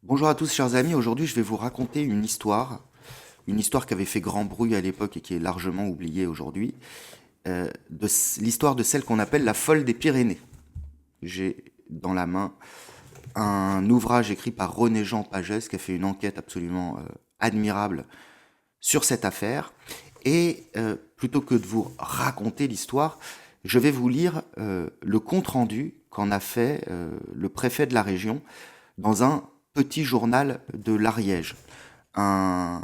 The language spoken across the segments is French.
Bonjour à tous chers amis, aujourd'hui je vais vous raconter une histoire qui avait fait grand bruit à l'époque et qui est largement oubliée aujourd'hui, l'histoire de celle qu'on appelle la folle des Pyrénées. J'ai dans la main un ouvrage écrit par René-Jean Pagès qui a fait une enquête absolument admirable sur cette affaire. Et plutôt que de vous raconter l'histoire, je vais vous lire le compte-rendu qu'en a fait le préfet de la région dans un petit journal de l'Ariège. Un,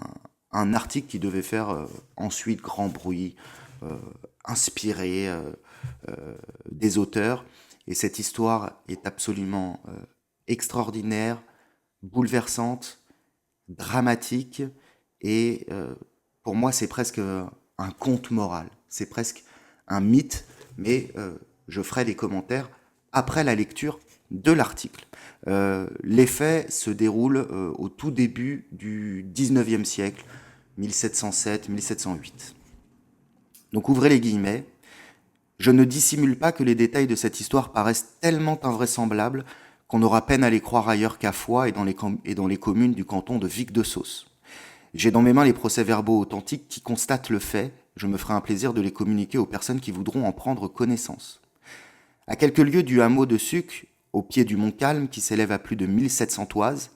un article qui devait faire ensuite grand bruit, euh, inspirer des auteurs. Et cette histoire est absolument extraordinaire, bouleversante, dramatique et pour moi c'est presque un conte moral, c'est presque un mythe, mais je ferai des commentaires après la lecture de l'article. Les faits se déroulent au tout début du 19e siècle, 1707-1708. Donc ouvrez les guillemets. Je ne dissimule pas que les détails de cette histoire paraissent tellement invraisemblables qu'on aura peine à les croire ailleurs qu'à Foix et dans les communes du canton de Vic-de-Sauce. J'ai dans mes mains les procès-verbaux authentiques qui constatent le fait. Je me ferai un plaisir de les communiquer aux personnes qui voudront en prendre connaissance. À quelques lieues du hameau de Suc, au pied du mont Calme qui s'élève à plus de 1700 toises,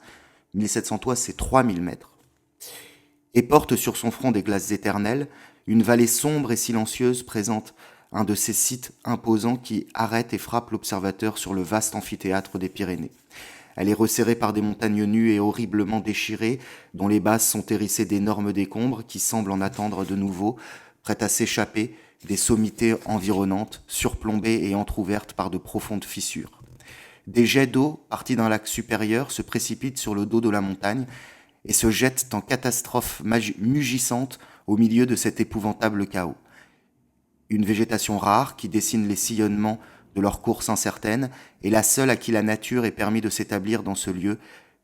1700 toises c'est 3000 mètres, et porte sur son front des glaces éternelles, une vallée sombre et silencieuse présente un de ces sites imposants qui arrêtent et frappent l'observateur sur le vaste amphithéâtre des Pyrénées. Elle est resserrée par des montagnes nues et horriblement déchirées, dont les bases sont hérissées d'énormes décombres qui semblent en attendre de nouveau, prêtes à s'échapper des sommités environnantes, surplombées et entr'ouvertes par de profondes fissures. Des jets d'eau, partis d'un lac supérieur, se précipitent sur le dos de la montagne et se jettent en catastrophe mugissante au milieu de cet épouvantable chaos. Une végétation rare qui dessine les sillonnements de leur course incertaine est la seule à qui la nature ait permis de s'établir dans ce lieu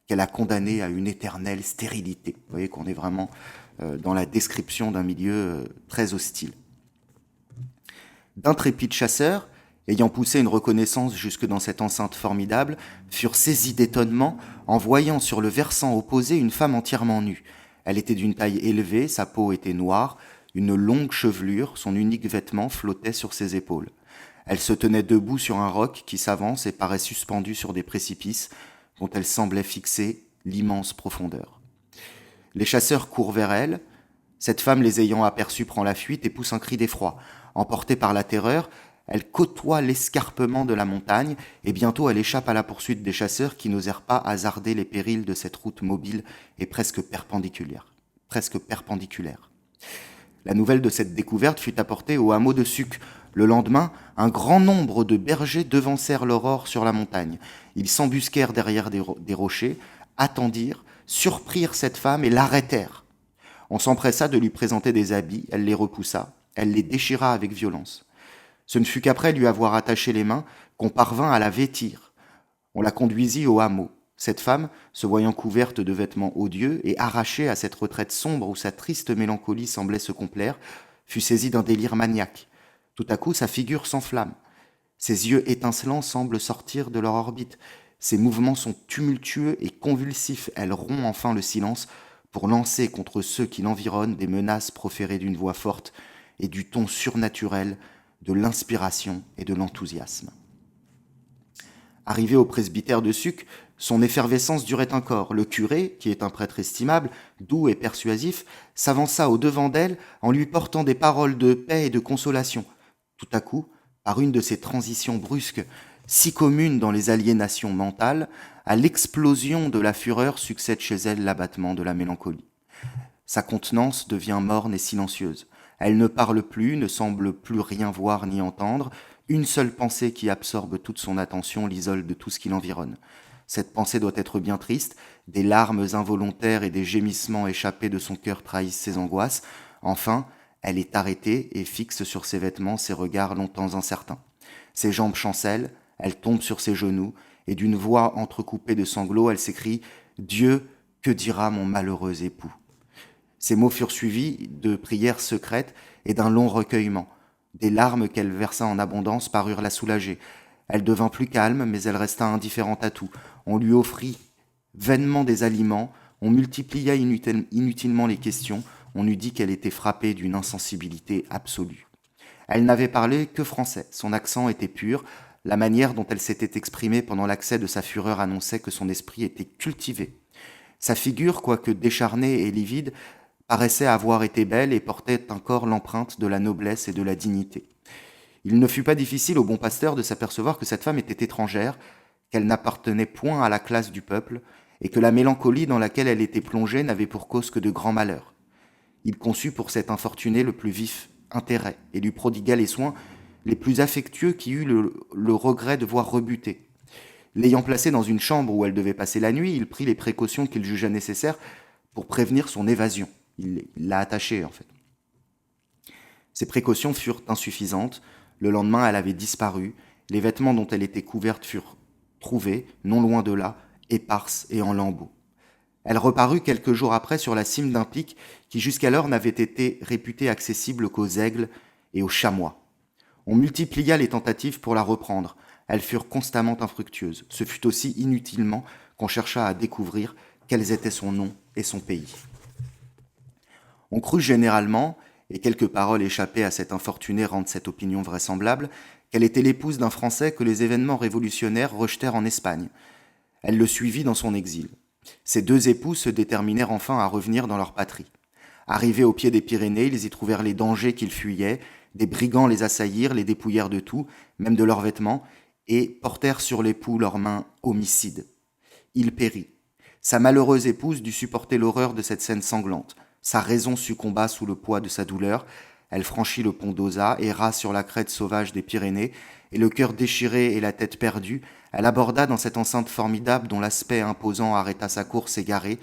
qu'elle a condamné à une éternelle stérilité. Vous voyez qu'on est vraiment dans la description d'un milieu très hostile. D'intrépides chasseurs, ayant poussé une reconnaissance jusque dans cette enceinte formidable, furent saisis d'étonnement en voyant sur le versant opposé une femme entièrement nue. Elle était d'une taille élevée, sa peau était noire, une longue chevelure, son unique vêtement flottait sur ses épaules. Elle se tenait debout sur un roc qui s'avance et paraît suspendu sur des précipices dont elle semblait fixer l'immense profondeur. Les chasseurs courent vers elle. Cette femme, les ayant aperçus, prend la fuite et pousse un cri d'effroi. Emportée par la terreur, elle côtoie l'escarpement de la montagne et bientôt elle échappe à la poursuite des chasseurs qui n'osèrent pas hasarder les périls de cette route mobile et presque perpendiculaire. La nouvelle de cette découverte fut apportée au hameau de Suc. Le lendemain, un grand nombre de bergers devancèrent l'aurore sur la montagne. Ils s'embusquèrent derrière des rochers, attendirent, surprirent cette femme et l'arrêtèrent. On s'empressa de lui présenter des habits, elle les repoussa, elle les déchira avec violence. Ce ne fut qu'après lui avoir attaché les mains qu'on parvint à la vêtir. On la conduisit au hameau. Cette femme, se voyant couverte de vêtements odieux et arrachée à cette retraite sombre où sa triste mélancolie semblait se complaire, fut saisie d'un délire maniaque. Tout à coup, sa figure s'enflamme. Ses yeux étincelants semblent sortir de leur orbite. Ses mouvements sont tumultueux et convulsifs. Elle rompt enfin le silence pour lancer contre ceux qui l'environnent des menaces proférées d'une voix forte et du ton surnaturel de l'inspiration et de l'enthousiasme. Arrivé au presbytère de Suc, son effervescence durait encore. Le curé, qui est un prêtre estimable, doux et persuasif, s'avança au-devant d'elle en lui portant des paroles de paix et de consolation. Tout à coup, par une de ces transitions brusques, si communes dans les aliénations mentales, à l'explosion de la fureur succède chez elle l'abattement de la mélancolie. Sa contenance devient morne et silencieuse. Elle ne parle plus, ne semble plus rien voir ni entendre. Une seule pensée qui absorbe toute son attention l'isole de tout ce qui l'environne. Cette pensée doit être bien triste. Des larmes involontaires et des gémissements échappés de son cœur trahissent ses angoisses. Enfin, elle est arrêtée et fixe sur ses vêtements ses regards longtemps incertains. Ses jambes chancellent, elle tombe sur ses genoux, et d'une voix entrecoupée de sanglots, elle s'écrie « Dieu, que dira mon malheureux époux ?» Ces mots furent suivis de prières secrètes et d'un long recueillement. Des larmes qu'elle versa en abondance parurent la soulager. Elle devint plus calme, mais elle resta indifférente à tout. On lui offrit Vainement des aliments, on multiplia inutilement les questions, on eût dit qu'elle était frappée d'une insensibilité absolue. Elle n'avait parlé que français, son accent était pur, la manière dont elle s'était exprimée pendant l'accès de sa fureur annonçait que son esprit était cultivé. Sa figure, quoique décharnée et livide, paraissait avoir été belle et portait encore l'empreinte de la noblesse et de la dignité. Il ne fut pas difficile au bon pasteur de s'apercevoir que cette femme était étrangère, qu'elle n'appartenait point à la classe du peuple, et que la mélancolie dans laquelle elle était plongée n'avait pour cause que de grands malheurs. Il conçut pour cet infortuné le plus vif intérêt, et lui prodigua les soins les plus affectueux qui eut le regret de voir rebuter. L'ayant placée dans une chambre où elle devait passer la nuit, il prit les précautions qu'il jugea nécessaires pour prévenir son évasion. Il l'a attachée, en fait. Ces précautions furent insuffisantes. Le lendemain, elle avait disparu. Les vêtements dont elle était couverte furent trouvés, non loin de là, éparses et en lambeaux. Elle reparut quelques jours après sur la cime d'un pic qui jusqu'alors n'avait été réputé accessible qu'aux aigles et aux chamois. On multiplia les tentatives pour la reprendre. Elles furent constamment infructueuses. Ce fut aussi inutilement qu'on chercha à découvrir quels étaient son nom et son pays. On crut généralement, et quelques paroles échappées à cet infortuné rendent cette opinion vraisemblable, qu'elle était l'épouse d'un Français que les événements révolutionnaires rejetèrent en Espagne. Elle le suivit dans son exil. Ces deux époux se déterminèrent enfin à revenir dans leur patrie. Arrivés au pied des Pyrénées, ils y trouvèrent les dangers qu'ils fuyaient, des brigands les assaillirent, les dépouillèrent de tout, même de leurs vêtements, et portèrent sur l'époux leurs mains homicides. Il périt. Sa malheureuse épouse dut supporter l'horreur de cette scène sanglante. Sa raison succomba sous le poids de sa douleur. Elle franchit le pont d'Oza, erra sur la crête sauvage des Pyrénées, et le cœur déchiré et la tête perdue, elle aborda dans cette enceinte formidable dont l'aspect imposant arrêta sa course égarée.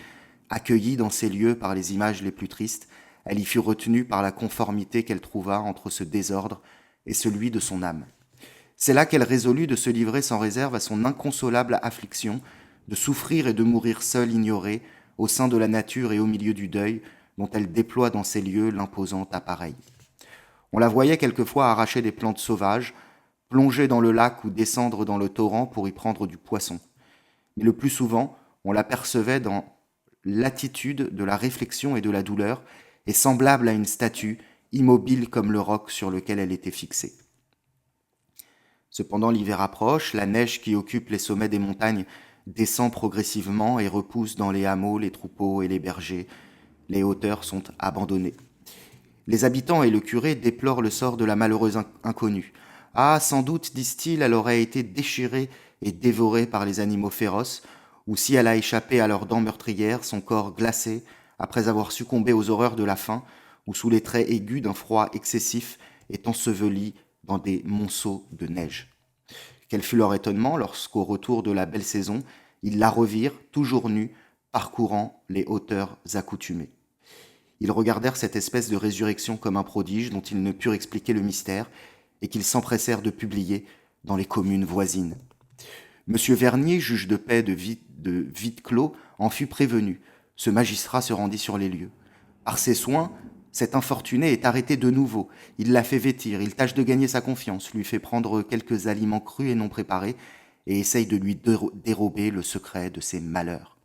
Accueillie dans ces lieux par les images les plus tristes, elle y fut retenue par la conformité qu'elle trouva entre ce désordre et celui de son âme. C'est là qu'elle résolut de se livrer sans réserve à son inconsolable affliction, de souffrir et de mourir seule ignorée, au sein de la nature et au milieu du deuil, dont elle déploie dans ces lieux l'imposant appareil. On la voyait quelquefois arracher des plantes sauvages, plonger dans le lac ou descendre dans le torrent pour y prendre du poisson. Mais le plus souvent, on l'apercevait dans l'attitude de la réflexion et de la douleur, et semblable à une statue, immobile comme le roc sur lequel elle était fixée. Cependant l'hiver approche, la neige qui occupe les sommets des montagnes descend progressivement et repousse dans les hameaux les troupeaux et les bergers. Les hauteurs sont abandonnées. Les habitants et le curé déplorent le sort de la malheureuse inconnue. Ah, sans doute, disent-ils, elle aurait été déchirée et dévorée par les animaux féroces, ou si elle a échappé à leurs dents meurtrières, son corps glacé, après avoir succombé aux horreurs de la faim, ou sous les traits aigus d'un froid excessif, est ensevelie dans des monceaux de neige. Quel fut leur étonnement lorsqu'au retour de la belle saison, ils la revirent, toujours nue, parcourant les hauteurs accoutumées. Ils regardèrent cette espèce de résurrection comme un prodige dont ils ne purent expliquer le mystère et qu'ils s'empressèrent de publier dans les communes voisines. Monsieur Vernier, juge de paix de Vite-Clos, en fut prévenu. Ce magistrat se rendit sur les lieux. Par ses soins, cet infortuné est arrêté de nouveau. Il la fait vêtir, il tâche de gagner sa confiance, lui fait prendre quelques aliments crus et non préparés, et essaye de lui dérober le secret de ses malheurs.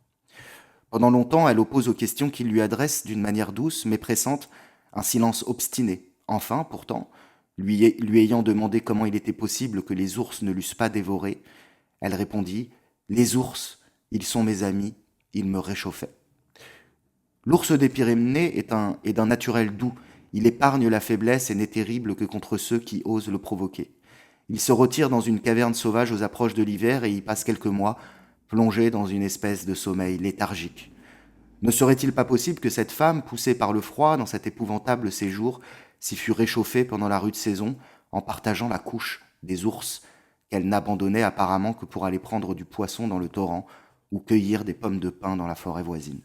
Pendant longtemps, elle oppose aux questions qu'il lui adresse d'une manière douce mais pressante un silence obstiné. Enfin, pourtant, lui ayant demandé comment il était possible que les ours ne l'eussent pas dévoré, elle répondit « Les ours, ils sont mes amis, ils me réchauffaient. » L'ours des Pyrénées est d'un naturel doux. Il épargne la faiblesse et n'est terrible que contre ceux qui osent le provoquer. Il se retire dans une caverne sauvage aux approches de l'hiver et y passe quelques mois, plongé dans une espèce de sommeil léthargique. Ne serait-il pas possible que cette femme, poussée par le froid dans cet épouvantable séjour, s'y fût réchauffée pendant la rude saison en partageant la couche des ours qu'elle n'abandonnait apparemment que pour aller prendre du poisson dans le torrent ou cueillir des pommes de pin dans la forêt voisine.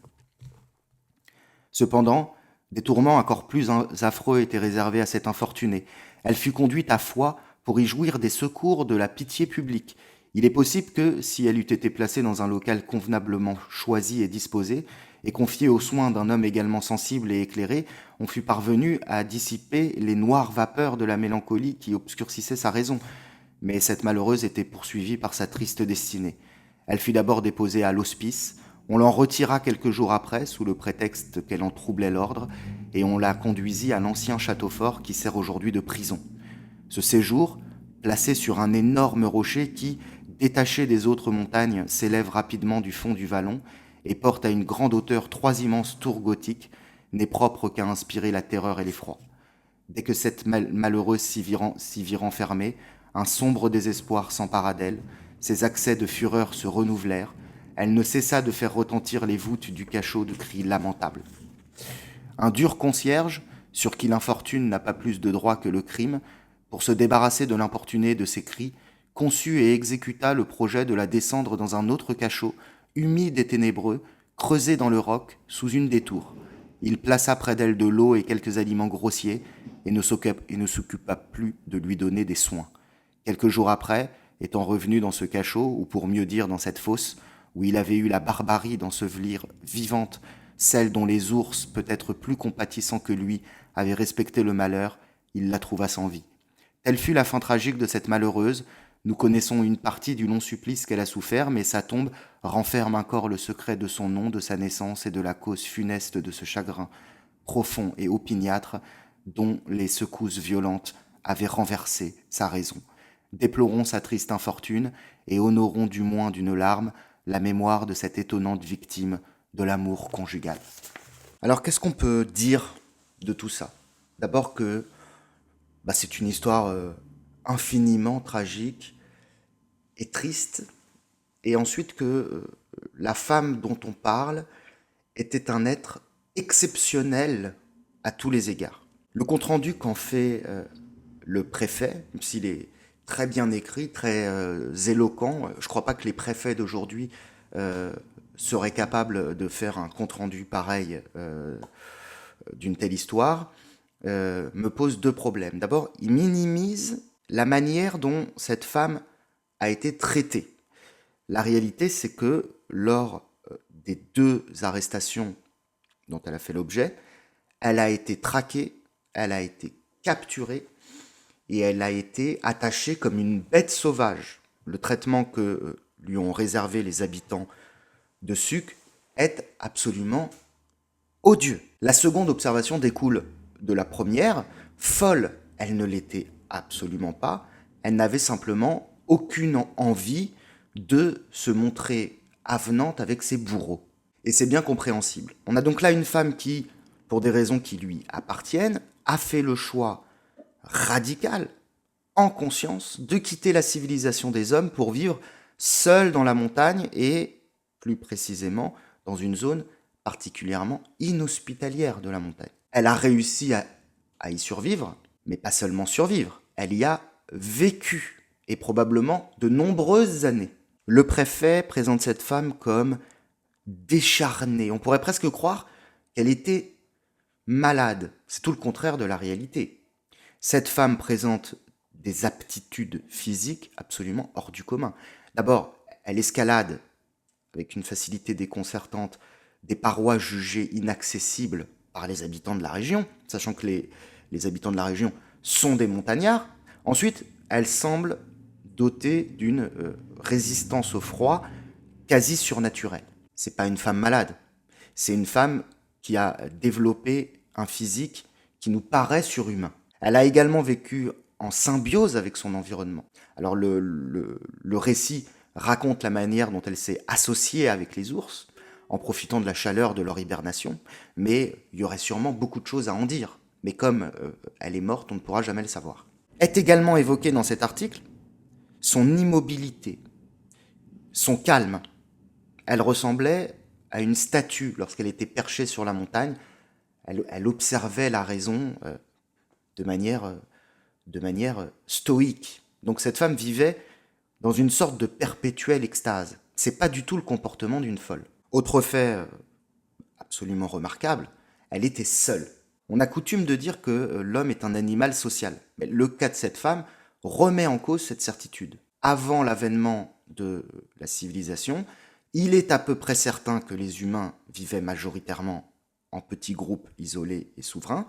Cependant, des tourments encore plus affreux étaient réservés à cette infortunée. Elle fut conduite à Foix pour y jouir des secours de la pitié publique. Il est possible que, si elle eût été placée dans un local convenablement choisi et disposé, et confiée aux soins d'un homme également sensible et éclairé, on fût parvenu à dissiper les noires vapeurs de la mélancolie qui obscurcissaient sa raison. Mais cette malheureuse était poursuivie par sa triste destinée. Elle fut d'abord déposée à l'hospice, On l'en retira quelques jours après, sous le prétexte qu'elle en troublait l'ordre, et on la conduisit à l'ancien château fort qui sert aujourd'hui de prison. Ce séjour, placé sur un énorme rocher qui, détaché des autres montagnes, s'élève rapidement du fond du vallon et porte à une grande hauteur 3 immenses tours gothiques, n'est propre qu'à inspirer la terreur et l'effroi. Dès que cette malheureuse s'y vit renfermée, un sombre désespoir s'empara d'elle, ses accès de fureur se renouvelèrent, elle ne cessa de faire retentir les voûtes du cachot de cris lamentables. Un dur concierge, sur qui l'infortune n'a pas plus de droit que le crime, pour se débarrasser de l'importuné de ses cris, conçut et exécuta le projet de la descendre dans un autre cachot, humide et ténébreux, creusé dans le roc, sous une des tours. Il plaça près d'elle de l'eau et quelques aliments grossiers, et ne s'occupa plus de lui donner des soins. Quelques jours après, étant revenu dans ce cachot, ou pour mieux dire dans cette fosse, où il avait eu la barbarie d'ensevelir vivante celle dont les ours, peut-être plus compatissants que lui, avaient respecté le malheur, il la trouva sans vie. Telle fut la fin tragique de cette malheureuse. Nous connaissons une partie du long supplice qu'elle a souffert, mais sa tombe renferme encore le secret de son nom, de sa naissance et de la cause funeste de ce chagrin profond et opiniâtre dont les secousses violentes avaient renversé sa raison. Déplorons sa triste infortune et honorons du moins d'une larme la mémoire de cette étonnante victime de l'amour conjugal. Alors qu'est-ce qu'on peut dire de tout ça? D'abord que c'est une histoire infiniment tragique et triste, et ensuite que la femme dont on parle était un être exceptionnel à tous les égards. Le compte-rendu qu'en fait le préfet, même s'il est très bien écrit, très éloquent, je ne crois pas que les préfets d'aujourd'hui seraient capables de faire un compte-rendu pareil d'une telle histoire, me pose 2 problèmes. D'abord, il minimise la manière dont cette femme a été traitée. La réalité, c'est que lors des 2 arrestations dont elle a fait l'objet, elle a été traquée, elle a été capturée et elle a été attachée comme une bête sauvage. Le traitement que lui ont réservé les habitants de Suc est absolument odieux. La seconde observation découle de la première. Folle, elle ne l'était absolument pas. Elle n'avait simplement aucune envie de se montrer avenante avec ses bourreaux. Et c'est bien compréhensible. On a donc là une femme qui, pour des raisons qui lui appartiennent, a fait le choix radical, en conscience, de quitter la civilisation des hommes pour vivre seule dans la montagne et, plus précisément, dans une zone particulièrement inhospitalière de la montagne. Elle a réussi à y survivre, mais pas seulement survivre, elle y a vécu, et probablement de nombreuses années. Le préfet présente cette femme comme décharnée. On pourrait presque croire qu'elle était malade. C'est tout le contraire de la réalité. Cette femme présente des aptitudes physiques absolument hors du commun. D'abord, elle escalade avec une facilité déconcertante des parois jugées inaccessibles par les habitants de la région, sachant que les habitants de la région sont des montagnards. Ensuite, elle semble dotée d'une résistance au froid quasi surnaturelle. C'est pas une femme malade, c'est une femme qui a développé un physique qui nous paraît surhumain. Elle a également vécu en symbiose avec son environnement. Alors le récit raconte la manière dont elle s'est associée avec les ours, en profitant de la chaleur de leur hibernation, mais il y aurait sûrement beaucoup de choses à en dire. Mais comme elle est morte, on ne pourra jamais le savoir. Est également évoqué dans cet article son immobilité, son calme. Elle ressemblait à une statue lorsqu'elle était perchée sur la montagne. Elle observait la raison de manière stoïque. Donc cette femme vivait dans une sorte de perpétuelle extase. C'est pas du tout le comportement d'une folle. Autre fait absolument remarquable, elle était seule. On a coutume de dire que l'homme est un animal social. Mais le cas de cette femme remet en cause cette certitude. Avant l'avènement de la civilisation, il est à peu près certain que les humains vivaient majoritairement en petits groupes isolés et souverains,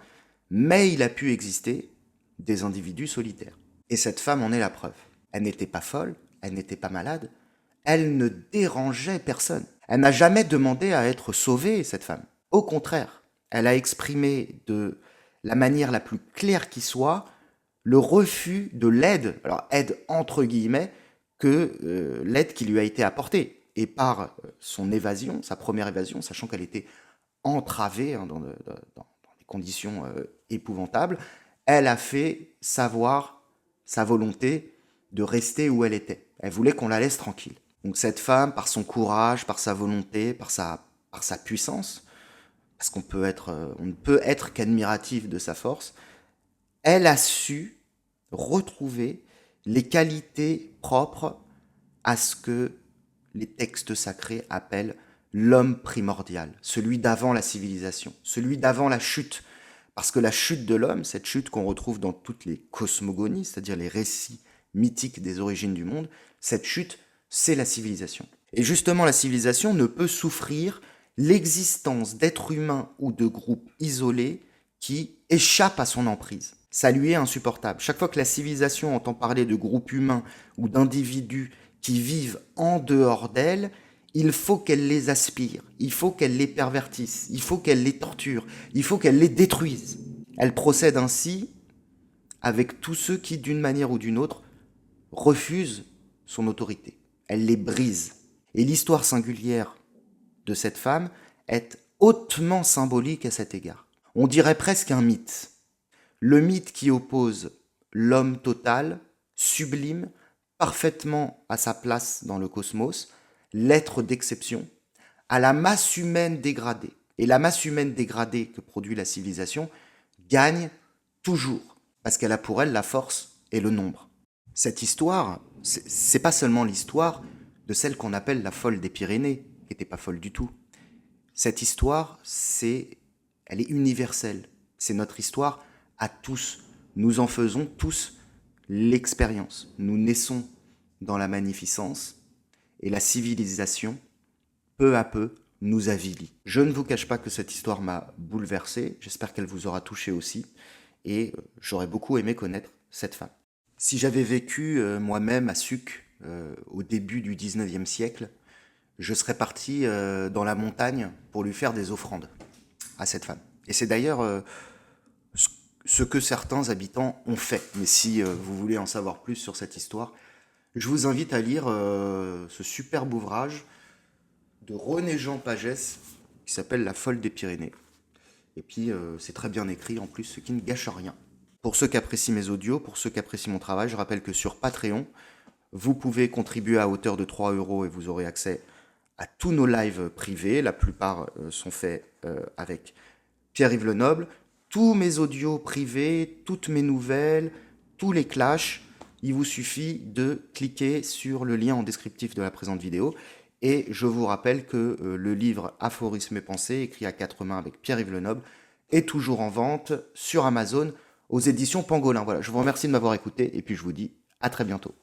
mais il a pu exister des individus solitaires. Et cette femme en est la preuve. Elle n'était pas folle, elle n'était pas malade, elle ne dérangeait personne. Elle n'a jamais demandé à être sauvée, cette femme. Au contraire, elle a exprimé de la manière la plus claire qui soit le refus de l'aide, alors aide entre guillemets, que l'aide qui lui a été apportée. Et par son évasion, sa première évasion, sachant qu'elle était entravée dans des conditions épouvantables, elle a fait savoir sa volonté de rester où elle était. Elle voulait qu'on la laisse tranquille. Donc cette femme, par son courage, par sa volonté, par sa puissance, parce on ne peut être qu'admiratif de sa force, elle a su retrouver les qualités propres à ce que les textes sacrés appellent l'homme primordial, celui d'avant la civilisation, celui d'avant la chute. Parce que la chute de l'homme, cette chute qu'on retrouve dans toutes les cosmogonies, c'est-à-dire les récits mythiques des origines du monde, cette chute, c'est la civilisation. Et justement, la civilisation ne peut souffrir l'existence d'êtres humains ou de groupes isolés qui échappent à son emprise. Ça lui est insupportable. Chaque fois que la civilisation entend parler de groupes humains ou d'individus qui vivent en dehors d'elle, il faut qu'elle les aspire, il faut qu'elle les pervertisse, il faut qu'elle les torture, il faut qu'elle les détruise. Elle procède ainsi avec tous ceux qui, d'une manière ou d'une autre, refusent son autorité. Elle les brise. Et l'histoire singulière de cette femme est hautement symbolique à cet égard. On dirait presque un mythe. Le mythe qui oppose l'homme total, sublime, parfaitement à sa place dans le cosmos, l'être d'exception, à la masse humaine dégradée. Et la masse humaine dégradée que produit la civilisation gagne toujours, parce qu'elle a pour elle la force et le nombre. Cette histoire, c'est pas seulement l'histoire de celle qu'on appelle la folle des Pyrénées, qui n'était pas folle du tout. Cette histoire, elle est universelle. C'est notre histoire à tous. Nous en faisons tous l'expérience. Nous naissons dans la magnificence et la civilisation, peu à peu, nous avilit. Je ne vous cache pas que cette histoire m'a bouleversé. J'espère qu'elle vous aura touché aussi. Et j'aurais beaucoup aimé connaître cette femme. Si j'avais vécu moi-même à Suc au début du 19e siècle, je serais parti dans la montagne pour lui faire des offrandes à cette femme. Et c'est d'ailleurs ce que certains habitants ont fait. Mais si vous voulez en savoir plus sur cette histoire, je vous invite à lire ce superbe ouvrage de René-Jean Pagès qui s'appelle La folle des Pyrénées. Et puis c'est très bien écrit en plus, ce qui ne gâche rien. Pour ceux qui apprécient mes audios, pour ceux qui apprécient mon travail, je rappelle que sur Patreon, vous pouvez contribuer à hauteur de 3 € et vous aurez accès à tous nos lives privés. La plupart sont faits avec Pierre-Yves Lenoble. Tous mes audios privés, toutes mes nouvelles, tous les clashs, il vous suffit de cliquer sur le lien en descriptif de la présente vidéo. Et je vous rappelle que le livre Aphorismes et pensées, écrit à 4 mains avec Pierre-Yves Lenoble, est toujours en vente sur Amazon aux éditions Pangolin. Voilà, je vous remercie de m'avoir écouté et puis je vous dis à très bientôt.